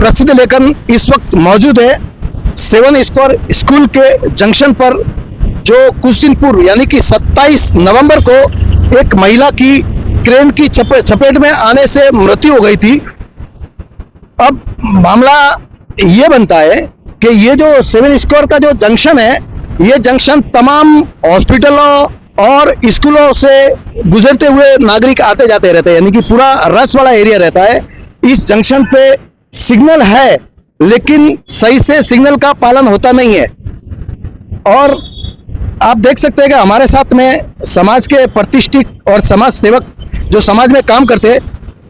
प्रसिद्ध लेखन इस वक्त मौजूद है 7 स्क्वायर स्कूल के जंक्शन पर, जो कुछ दिन पूर्व यानी कि 27 नवंबर को एक महिला की क्रेन की चपेट में आने से मृत्यु हो गई थी। अब मामला ये बनता है कि ये जो 7 स्क्वायर का जो जंक्शन है, ये जंक्शन तमाम हॉस्पिटलों और स्कूलों से गुजरते हुए नागरिक आते जाते रहते हैं, यानी कि पूरा रश वाला एरिया रहता है। इस जंक्शन पे सिग्नल है, लेकिन सही से सिग्नल का पालन होता नहीं है। और आप देख सकते हैं कि हमारे साथ में समाज के प्रतिष्ठित और समाज सेवक जो समाज में काम करते हैं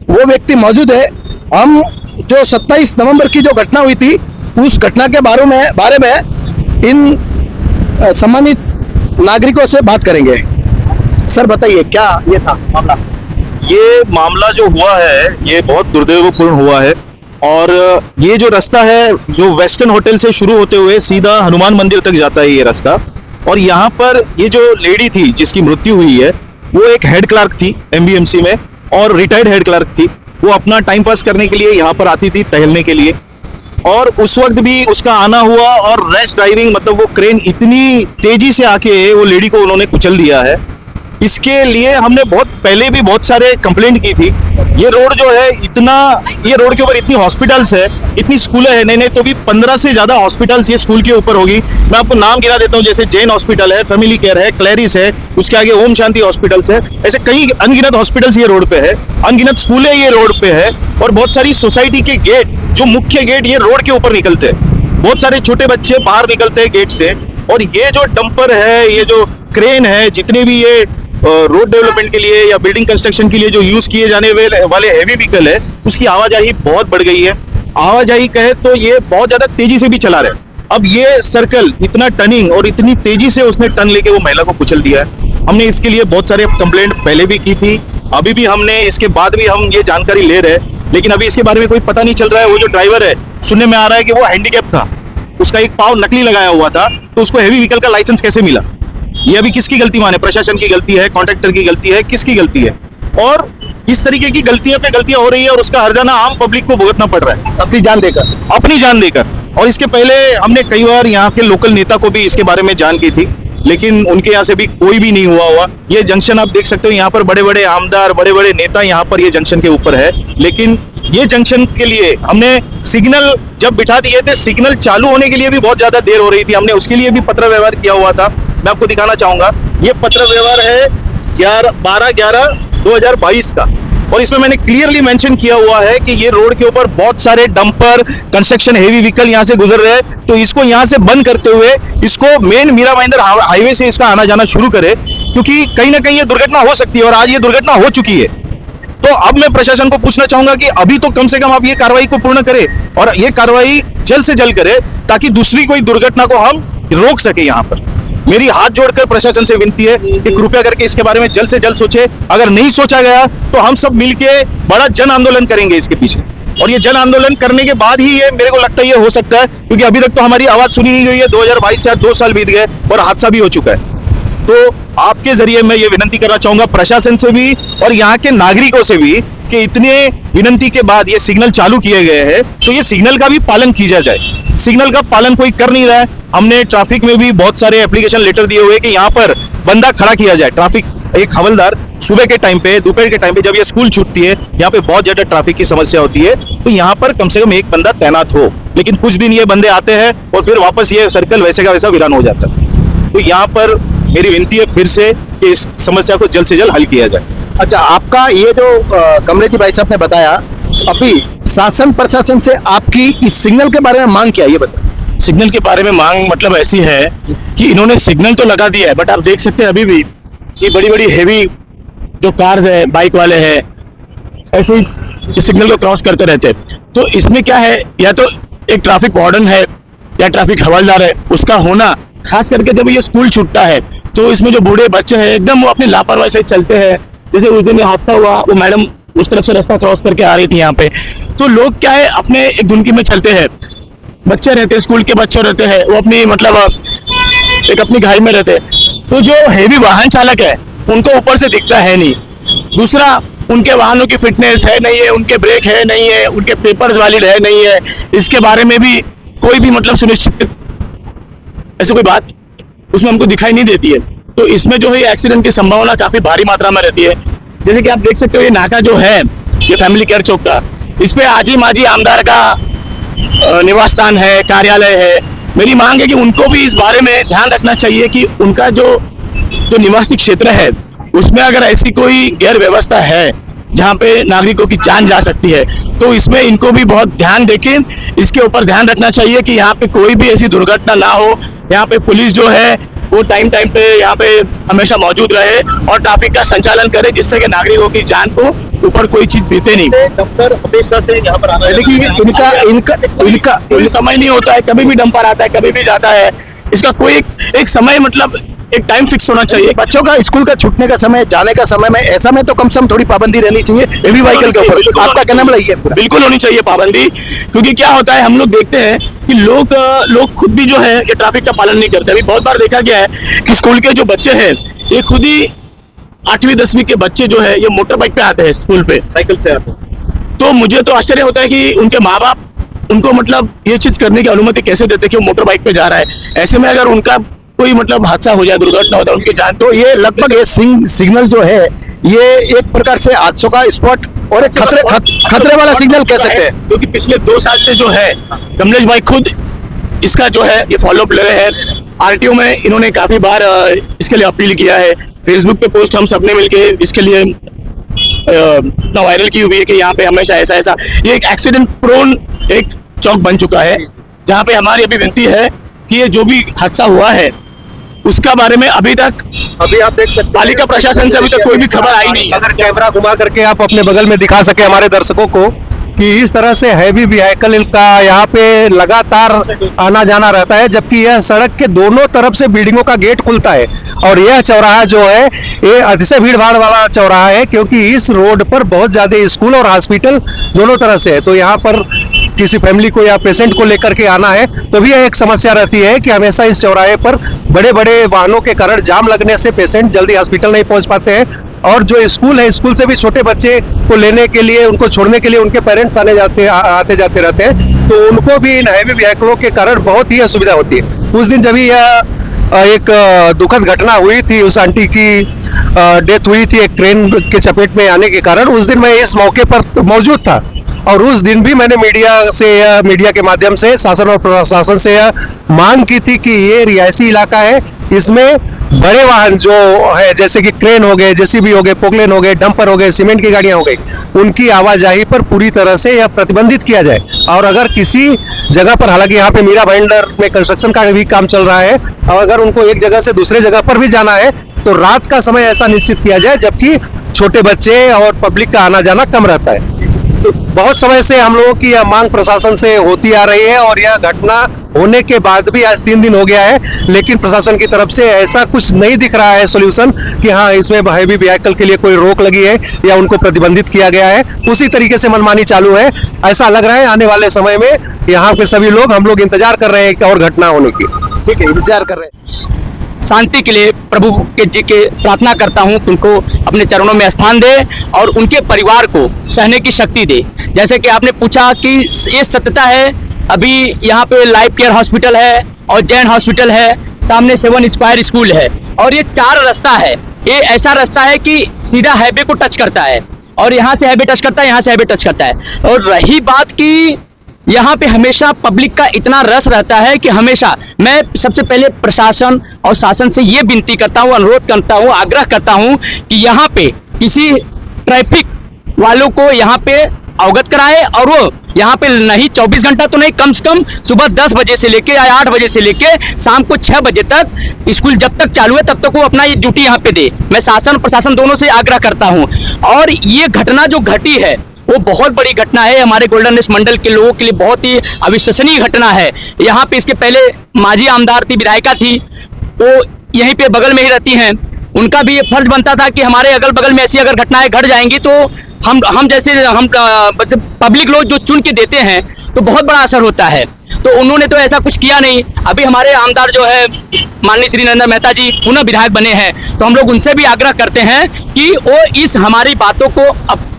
वो व्यक्ति मौजूद है। हम जो 27 नवंबर की जो घटना हुई थी उस घटना के बारे में इन सम्मानित नागरिकों से बात करेंगे। सर बताइए क्या ये था मामला? ये मामला जो हुआ है ये बहुत दुर्दैवपूर्ण हुआ है। और ये जो रास्ता है जो वेस्टर्न होटल से शुरू होते हुए सीधा हनुमान मंदिर तक जाता है ये रास्ता। और यहाँ पर ये जो लेडी थी जिसकी मृत्यु हुई है वो एक हेड क्लर्क थी एमबीएमसी में, और रिटायर्ड हेड क्लर्क थी। वो अपना टाइम पास करने के लिए यहाँ पर आती थी टहलने के लिए, और उस वक्त भी उसका आना हुआ और रैश ड्राइविंग, मतलब वो क्रेन इतनी तेजी से आके वो लेडी को उन्होंने कुचल दिया है। इसके लिए हमने बहुत पहले भी बहुत सारे कंप्लेंट की थी। ये रोड जो है ये रोड के ऊपर इतनी हॉस्पिटल्स है, इतनी स्कूलें हैं, नहीं तो भी 15 से ज्यादा हॉस्पिटल्स ये स्कूल के ऊपर होगी। मैं आपको नाम गिना देता हूँ, जैसे जैन हॉस्पिटल है, फैमिली केयर है, क्लैरिस है, उसके आगे ओम शांति हॉस्पिटल्स है। ऐसे कई अनगिनत हॉस्पिटल्स ये रोड पे है, अनगिनत स्कूलें ये रोड पे है, और बहुत सारी सोसाइटी के गेट, जो मुख्य गेट ये रोड के ऊपर निकलते हैं। बहुत सारे छोटे बच्चे बाहर निकलते हैं गेट से। और ये जो डंपर है, ये जो क्रेन है, जितने भी ये रोड डेवलपमेंट के लिए या बिल्डिंग कंस्ट्रक्शन के लिए जो यूज किए जाने वाले हैवी व्हीकल है, उसकी आवाजाही बहुत बढ़ गई है। आवाजाही कहे तो ये बहुत ज्यादा तेजी से भी चला रहे हैं। अब ये सर्कल इतना टर्निंग और इतनी तेजी से उसने टर्न लेके वो महिला को कुचल दिया है। हमने इसके लिए बहुत सारे कंप्लेंट पहले भी की थी, अभी भी हमने, इसके बाद भी हम ये जानकारी ले रहे हैं, लेकिन अभी इसके बारे में कोई पता नहीं चल रहा है। वो जो ड्राइवर है, सुनने में आ रहा है कि वो हैंडीकैप था, उसका एक पाँव नकली लगाया हुआ था, तो उसको हैवी व्हीकल का लाइसेंस कैसे मिला? ये अभी किसकी गलती माने? प्रशासन की गलती है, कॉन्ट्रैक्टर की गलती है, किसकी गलती है? और इस तरीके की गलतियां पे गलतियां हो रही है और उसका हर्जाना आम पब्लिक को भुगतना पड़ रहा है अपनी जान देकर। और इसके पहले हमने कई बार यहाँ के लोकल नेता को भी इसके बारे में जान की थी, लेकिन उनके यहाँ से भी कोई भी नहीं हुआ। ये जंक्शन आप देख सकते हो, यहाँ पर बड़े बड़े आमदार, बड़े बड़े नेता यहाँ पर ये जंक्शन के ऊपर है, लेकिन ये जंक्शन के लिए हमने सिग्नल जब बिठा दिए थे, सिग्नल चालू होने के लिए भी बहुत ज्यादा देर हो रही थी। हमने उसके लिए भी पत्र व्यवहार किया हुआ था। मैं आपको दिखाना चाहूंगा, ये पत्र व्यवहार है 12/11/2022 का, और इसमें मैंने क्लियरली मेंशन किया हुआ है कि ये रोड के ऊपर बहुत सारे डंपर, कंस्ट्रक्शन हेवी व्हीकल यहाँ से गुजर रहे हैं, तो इसको यहाँ से बंद करते हुए इसको मेन मीरा भाईंदर हाईवे से इसका आना जाना शुरू करे, क्योंकि कहीं ना कहीं ये दुर्घटना हो सकती है और आज ये दुर्घटना हो चुकी है। तो अब मैं प्रशासन को पूछना चाहूंगा कि अभी तो कम से कम आप ये कार्रवाई को पूर्ण करें और ये कार्रवाई जल्द से जल्द करें, ताकि दूसरी कोई दुर्घटना को हम रोक सके। यहाँ पर मेरी हाथ जोड़कर प्रशासन से विनती है कि कृपया करके इसके बारे में जल्द से जल्द सोचे। अगर नहीं सोचा गया तो हम सब मिलके बड़ा जन आंदोलन करेंगे इसके पीछे, और ये जन आंदोलन करने के बाद ही ये मेरे को लगता है ये हो सकता है, क्योंकि अभी तक तो हमारी आवाज सुनी नहीं गई है। 2022 से 2 साल बीत गए और हादसा भी हो चुका है। तो आपके जरिए मैं ये विनती करना चाहूंगा प्रशासन से भी और यहाँ के नागरिकों से भी कि इतने विनती के बाद ये सिग्नल चालू किए गए हैं, तो ये सिग्नल का भी पालन किया जाए। सिग्नल का पालन कोई कर नहीं रहा है। हमने ट्रैफिक में भी बहुत सारे एप्लीकेशन लेटर दिए हुए कि यहाँ पर बंदा खड़ा किया जाए, ट्रैफिक एक हवलदार सुबह के टाइम पे, दोपहर के टाइम पे जब ये स्कूल छूटती है, यहाँ पे बहुत ज्यादा ट्रैफिक की समस्या होती है, तो यहाँ पर कम से कम एक बंदा तैनात हो। लेकिन कुछ दिन ये बंदे आते हैं और फिर वापस ये सर्कल वैसे का वैसा वीरान हो जाता है। तो यहाँ पर मेरी विनती है फिर से कि इस समस्या को जल्द से जल्द हल किया जाए। अच्छा, आपका ये जो कमलेती भाई साहब ने बताया, अभी शासन प्रशासन से आपकी इस सिग्नल के बारे में मांग क्या है, ये बताइए। सिग्नल के बारे में मांग मतलब ऐसी है कि इन्होंने सिग्नल तो लगा दिया है, बट आप देख सकते हैं अभी भी ये बड़ी बड़ी हेवी जो कार्स है, बाइक वाले हैं, ऐसे ही सिग्नल को क्रॉस करते रहते हैं। तो इसमें क्या है, या तो एक ट्रैफिक वार्डन है या ट्रैफिक हवलदार है, उसका होना, खास करके जब ये स्कूल छूटता है तो इसमें जो बूढ़े बच्चे हैं एकदम वो अपनी लापरवाही से चलते हैं। जैसे उस दिन हादसा हुआ, वो मैडम उस तरफ से रास्ता क्रॉस करके आ रही थी यहाँ पे, तो लोग क्या है अपने एक धुनकी में चलते हैं। बच्चे रहते हैं, स्कूल के बच्चे रहते हैं, वो अपनी मतलब एक अपनी घाई में रहते हैं। तो जो हेवी वाहन चालक है उनको ऊपर से दिखता है नहीं। दूसरा, उनके वाहनों की फिटनेस है नहीं है, उनके ब्रेक है नहीं है, उनके पेपर्स वैलिड है नहीं है, इसके बारे में भी कोई भी मतलब सुनिश्चित ऐसी कोई बात उसमें हमको दिखाई नहीं देती है। तो इसमें जो है एक्सीडेंट की संभावना काफी भारी मात्रा में रहती है। जैसे कि आप देख सकते हो ये नाका जो है ये फैमिली केयर चौक का, इस पे आजी माजी आमदार का निवास स्थान है, कार्यालय है। मेरी मांग है कि उनको भी इस बारे में ध्यान रखना चाहिए कि उनका जो निवासी क्षेत्र है उसमें अगर ऐसी कोई गैर व्यवस्था है जहाँ पे नागरिकों की जान जा सकती है तो इसमें इनको भी बहुत ध्यान देके इसके ऊपर ध्यान रखना चाहिए कि यहाँ पे कोई भी ऐसी दुर्घटना ना हो। यहाँ पे पुलिस जो है वो टाइम पे यहाँ पे हमेशा मौजूद रहे और ट्रैफिक का संचालन करे जिससे कि नागरिकों की जान को ऊपर कोई चीज बीते नहीं। डंपर हमेशा से यहाँ पर आना देखिए इनका कोई समय नहीं होता है, कभी भी डंपर आता है, कभी भी जाता है। इसका कोई एक समय मतलब एक टाइम फिक्स होना चाहिए। बच्चों का स्कूल का छूटने का समय, जाने का समय में ऐसा में तो कम से कम थोड़ी पाबंदी रहनी चाहिए हेवी व्हीकल के ऊपर। आपका कहना मतलब ये पूरा बिल्कुल होनी चाहिए पाबंदी, क्योंकि क्या होता है हम लोग देखते हैं कि लोग खुद भी जो है ये ट्रैफिक का पालन नहीं करते। अभी बहुत बार देखा गया है कि स्कूल के जो बच्चे हैं ये खुद ही 8वीं 10वीं के बच्चे जो है ये मोटर बाइक पे आते हैं स्कूल पे, साइकिल से आते हैं। तो मुझे तो आश्चर्य होता है कि उनके माँ बाप उनको मतलब ये चीज करने की अनुमति कैसे देते कि वो मोटर बाइक पे जा रहा है। ऐसे में अगर उनका कोई मतलब हादसा हो जाए, दुर्घटना होता है, उनकी जान तो ये लगभग ये सिग्नल जो है ये एक प्रकार से हादसों का स्पॉट और एक खतरे वाला सिग्नल कह सकते हैं। क्योंकि पिछले 2 साल से जो है कमलेश भाई खुद इसका जो है ये फॉलोअप ले रहे हैं। आरटीओ में इन्होंने काफी बार इसके लिए अपील किया है, फेसबुक पे पोस्ट हम सबने मिलके इसके लिए इतना वायरल की हुई है कि यहाँ पे हमेशा ऐसा ये एक एक्सीडेंट प्रोन एक चौक बन चुका है, जहाँ पे हमारी अभी विनती है कि ये जो भी हादसा हुआ है उसका बारे में अभी आप देख सकते पालिका प्रशासन से अभी तक कोई भी खबर आई नहीं है। अगर कैमरा घुमा करके आप अपने बगल में दिखा सके हमारे दर्शकों को कि इस तरह से हैवी व्हीकल का यहाँ पे लगातार आना जाना रहता है, जबकि यह सड़क के दोनों तरफ से बिल्डिंगों का गेट खुलता है और यह चौराहा जो है ये अतिशय भीड़ भाड़ वाला चौराहा है, क्योंकि इस रोड पर बहुत ज्यादा स्कूल और हॉस्पिटल दोनों तरह से है। तो यहाँ पर किसी फैमिली को या पेशेंट को लेकर के आना है तो भी यह एक समस्या रहती है कि हमेशा इस चौराहे पर बड़े बड़े वाहनों के कारण जाम लगने से पेशेंट जल्दी हॉस्पिटल नहीं पहुंच पाते हैं। और जो स्कूल है, स्कूल से भी छोटे बच्चे को लेने के लिए, उनको छोड़ने के लिए उनके पेरेंट्स आते जाते रहते हैं, तो उनको भी इन हैवी व्हीकलों के कारण बहुत ही असुविधा होती है। उस दिन जब यह एक दुखद घटना हुई थी, उस आंटी की डेथ हुई थी एक ट्रेन के चपेट में आने के कारण, उस दिन मैं इस मौके पर मौजूद था और उस दिन भी मैंने मीडिया के माध्यम से शासन और प्रशासन से मांग की थी कि ये रिहायशी इलाका है, इसमें बड़े वाहन जो है जैसे कि क्रेन हो गए, जेसीबी हो गए, पोकलेन हो गए, डंपर हो गए, सीमेंट की गाड़ियां हो गई, उनकी आवाजाही पर पूरी तरह से यह प्रतिबंधित किया जाए। और अगर किसी जगह पर, हालांकि यहाँ पे मीरा भाईंडर में कंस्ट्रक्शन का भी काम चल रहा है, और अगर उनको एक जगह से दूसरे जगह पर भी जाना है तो रात का समय ऐसा निश्चित किया जाए जबकि छोटे बच्चे और पब्लिक का आना जाना कम रहता है। तो बहुत समय से हम लोगों की यह मांग प्रशासन से होती आ रही है और यह घटना होने के बाद भी आज 3 दिन हो गया है, लेकिन प्रशासन की तरफ से ऐसा कुछ नहीं दिख रहा है सोल्यूशन कि हाँ इसमें हैवी व्हीकल के लिए कोई रोक लगी है या उनको प्रतिबंधित किया गया है। उसी तरीके से मनमानी चालू है। ऐसा लग रहा है आने वाले समय में यहाँ पे सभी लोग, हम लोग इंतजार कर रहे हैं कि और घटना होने की। ठीक है, इंतजार कर रहे हैं। शांति के लिए प्रभु के जी के प्रार्थना करता हूँ कि उनको अपने चरणों में स्थान दे और उनके परिवार को सहने की शक्ति दे। जैसे कि आपने पूछा कि ये सत्यता है, अभी यहाँ पे लाइफ केयर हॉस्पिटल है और जैन हॉस्पिटल है, सामने 7 स्क्वायर स्कूल है और ये 4 रास्ता है। ये ऐसा रास्ता है कि सीधा हाईवे को टच करता है और यहाँ से हाईवे टच करता है, यहाँ से हाईवे टच करता है। और रही बात की यहाँ पे हमेशा पब्लिक का इतना रस रहता है कि हमेशा मैं सबसे पहले प्रशासन और शासन से ये विनती करता हूँ, अनुरोध करता हूँ, आग्रह करता हूँ कि यहाँ पे किसी ट्रैफिक वालों को यहाँ पे अवगत कराए और वो यहाँ पे नहीं 24 घंटा तो नहीं, कम से कम सुबह 10 बजे से लेके या 8 बजे से लेके शाम को 6 बजे तक स्कूल जब तक चालू है तब तक वो अपना ये ड्यूटी यहाँ पे दे। मैं शासन प्रशासन दोनों से आग्रह करता हूँ। और ये घटना जो घटी है वो बहुत बड़ी घटना है, हमारे गोल्डन रेस मंडल के लोगों के लिए बहुत ही अविश्वसनीय घटना है। यहाँ पे इसके पहले माजी आमदार थी, विधायिका थी, वो यहीं पे बगल में ही रहती हैं। उनका भी ये फर्ज बनता था कि हमारे अगल बगल में ऐसी अगर घटनाएं घट जाएंगी तो हम जैसे पब्लिक लोग जो चुन के देते हैं तो बहुत बड़ा असर होता है। तो उन्होंने तो ऐसा कुछ किया नहीं। अभी हमारे आमदार जो है माननीय श्री नरेंद्र मेहता जी पुनः विधायक बने हैं, तो हम लोग उनसे भी आग्रह करते हैं कि वो इस हमारी बातों को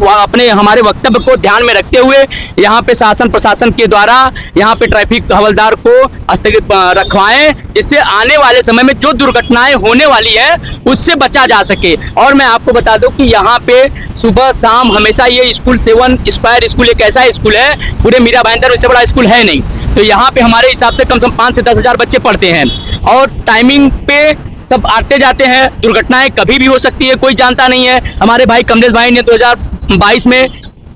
अपने हमारे वक्तव्य को ध्यान में रखते हुए यहाँ पे शासन प्रशासन के द्वारा यहाँ पे ट्रैफिक हवलदार को स्थगित रखवाएं, जिससे आने वाले समय में जो दुर्घटनाएं होने वाली है उससे बचा जा सके। और मैं आपको बता दूं कि यहाँ पे सुबह शाम हमेशा ये स्कूल 7 स्क्वायर स्कूल एक ऐसा स्कूल है, पूरे मीरा भाईंदर में इससे बड़ा स्कूल है नहीं, तो यहाँ पे हमारे हिसाब से कम से कम 5 से 10 हजार बच्चे पढ़ते हैं और टाइमिंग पे सब आते जाते हैं। दुर्घटनाएं कभी भी हो सकती है, कोई जानता नहीं है। हमारे भाई कमलेश भाई ने 2022 में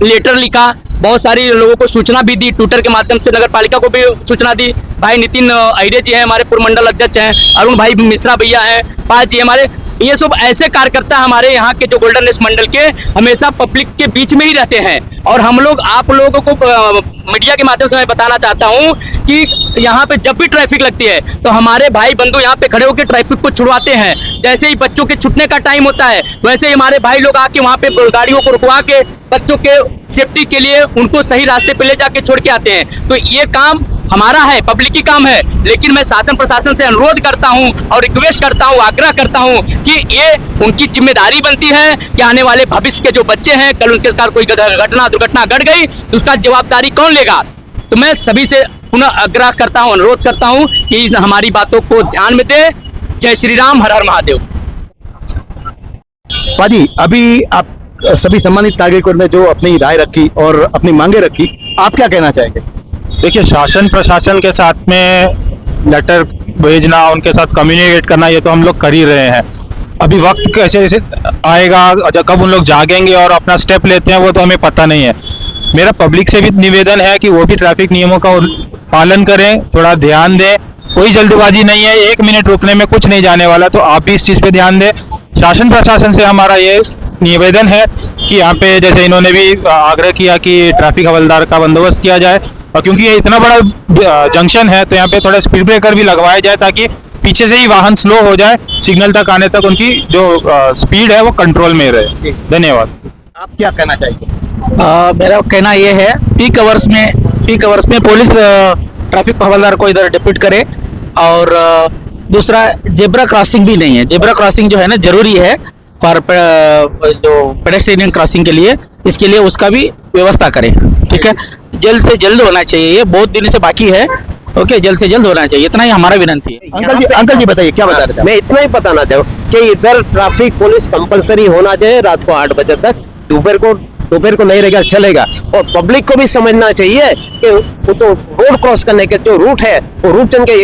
लेटर लिखा, बहुत सारी लोगों को सूचना भी दी, ट्विटर के माध्यम से नगर पालिका को भी सूचना दी। भाई नितिन अहिरे जी हैं, हमारे पूर्व मंडल अध्यक्ष हैं, अरुण भाई मिश्रा भैया हैं, पाज जी हमारे, ये सब ऐसे कार्यकर्ता हमारे यहाँ के जो गोल्डन रेस मंडल के हमेशा पब्लिक के बीच में ही रहते हैं। और हम लोग आप लोगों को मीडिया के माध्यम से मैं बताना चाहता हूँ कि यहाँ पे जब भी ट्रैफिक लगती है तो हमारे भाई बंधु यहाँ पे खड़े होकर ट्रैफिक को छुड़वाते हैं। जैसे ही बच्चों के छूटने का टाइम होता है वैसे ही हमारे भाई लोग आके वहाँ पे गाड़ियों को रुकवा के बच्चों के सेफ्टी के लिए उनको सही रास्ते पे ले जाके छोड़ के आते हैं। तो ये काम हमारा है, पब्लिक की काम है, लेकिन मैं शासन प्रशासन से अनुरोध करता हूं और रिक्वेस्ट करता हूं, आग्रह करता हूं कि ये उनकी जिम्मेदारी बनती है कि आने वाले भविष्य के जो बच्चे हैं, कल उनके साथ कोई दुर्घटना घट गई तो उसका जवाबदारी कौन लेगा। तो मैं सभी से पुनः आग्रह करता हूं, अनुरोध करता हूं कि इस हमारी बातों को ध्यान में दे। जय श्री राम, हर हर महादेव। पाजी, अभी आप सभी सम्मानित नागरिकों ने जो अपनी राय रखी और अपनी मांगे रखी, आप क्या कहना चाहेंगे? देखिए, शासन प्रशासन के साथ में लेटर भेजना, उनके साथ कम्युनिकेट करना, ये तो हम लोग कर ही रहे हैं। अभी वक्त कैसे आएगा, कब उन लोग जागेंगे और अपना स्टेप लेते हैं, वो तो हमें पता नहीं है। मेरा पब्लिक से भी निवेदन है कि वो भी ट्रैफिक नियमों का पालन करें, थोड़ा ध्यान दें। कोई जल्दबाजी नहीं है, 1 मिनट रुकने में कुछ नहीं जाने वाला, तो आप भी इस चीज़ पे ध्यान दें। शासन प्रशासन से हमारा ये निवेदन है कि यहाँ पे जैसे इन्होंने भी आग्रह किया कि ट्रैफिक हवलदार का बंदोबस्त किया जाए, और क्योंकि ये इतना बड़ा जंक्शन है तो यहाँ पे थोड़ा स्पीड ब्रेकर भी लगवाया जाए ताकि पीछे से ही वाहन स्लो हो जाए, सिग्नल तक आने तक उनकी जो स्पीड है वो कंट्रोल में रहे। धन्यवाद। आप क्या कहना चाहेंगे? मेरा कहना ये है, पीक आवर्स में पुलिस ट्रैफिक हवलदार को इधर डिप्यूट करे। और दूसरा, जेब्रा क्रॉसिंग भी नहीं है। जेब्रा क्रॉसिंग जो है ना जरूरी है फॉर जो पेडेस्ट्रियन क्रॉसिंग के लिए, इसके लिए उसका भी व्यवस्था करें। ठीक है, जल्द से जल्द होना चाहिए, ये बहुत दिन से बाकी है। ओके, जल्द से जल्द होना चाहिए, इतना ही हमारा विनती है। अंकल जी बताइए, क्या बता रहे थे? मैं इतना ही बताना चाहूँ कि इधर ट्रैफिक पुलिस कंपलसरी होना चाहिए रात को 8 बजे तक। दोपहर को नहीं रहेगा चलेगा। और पब्लिक को भी समझना चाहिए कि वो तो रोड क्रॉस करने के जो रूट है, वो रूट चल के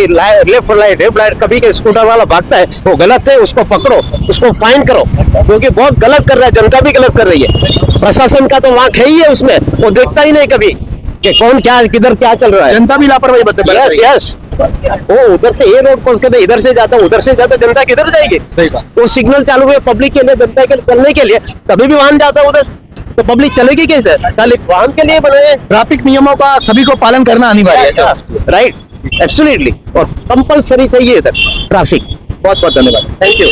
लेफ्ट राइट कभी के स्कूटर वाला भागता है, वो गलत है, उसको पकड़ो, उसको फाइन करो, क्योंकि बहुत गलत कर रहा है, जनता भी गलत कर रही है। प्रशासन का तो वांक है ही है उसमें, वो देखता ही नहीं कभी कि कौन क्या किधर क्या चल रहा है। जनता भी लापरवाही बता। यस, वो उधर से ये रोड क्रॉस करते, इधर से जाता, उधर से जाता, जनता किधर जाएगी? सही बात। वो सिग्नल चालू है पब्लिक के लिए, जनता के लिए चलने के लिए, तभी भी वाहन जाता है उधर, तो पब्लिक चलेगी कैसे? खाली वाहन के लिए बनाए। ट्रैफिक नियमों का सभी को पालन करना अनिवार्य है। राइट, एब्सोल्युटली, और कंपलसरी चाहिए इधर ट्रैफिक। बहुत बहुत धन्यवाद, थैंक यू।